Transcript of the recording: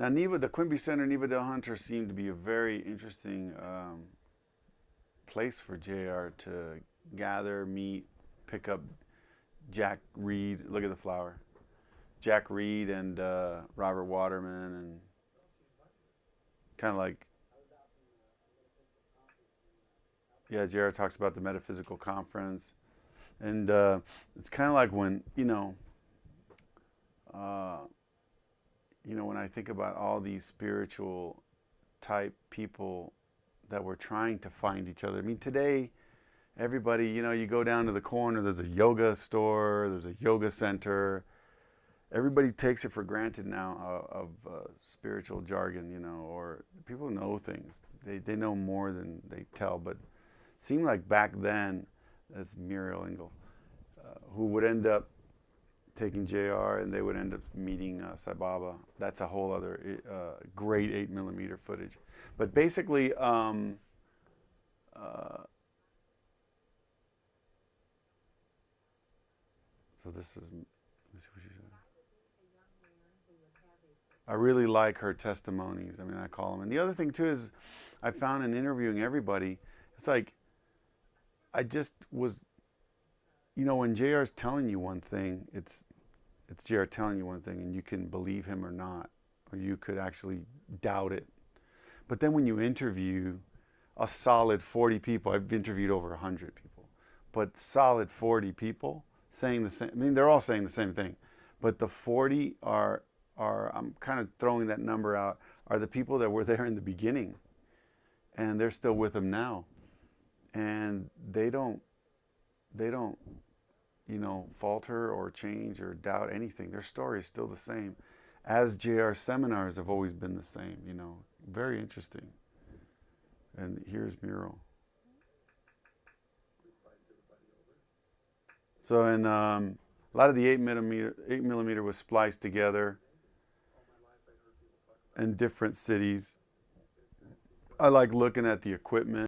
Now, Neva, the Quimby Center, Neva Del Hunter seemed to be a very interesting place for JR to gather, meet, pick up Jack Reed. Look at the flower. Jack Reed and Robert Waterman, and kind of like, yeah, JR talks about the metaphysical conference. And it's kind of like when, when I think about all these spiritual type people that were trying to find each other. I mean, today, everybody, you go down to the corner, there's a yoga store, there's a yoga center. Everybody takes it for granted now of spiritual jargon, or people know things. They know more than they tell, but it seemed like back then, that's Muriel Engel, who would end up taking JR, and they would end up meeting Sai Baba. That's a whole other great 8mm footage. But basically, so this is, let me see what she said. I really like her testimonies. I mean, I call them. And the other thing too is, I found in interviewing everybody, it's like, I just was, when JR's telling you one thing, it's JR telling you one thing, and you can believe him or not, or you could actually doubt it. But then when you interview a solid 40 people, I've interviewed over 100 people, but solid 40 people saying the same, I mean, they're all saying the same thing, but the 40 are I'm kind of throwing that number out, are the people that were there in the beginning, and they're still with him now. And they don't, falter or change or doubt anything. Their story is still the same, as JR's seminars have always been the same. Very interesting. And here's Muriel. So, and a lot of the 8mm was spliced together in different cities. I like looking at the equipment.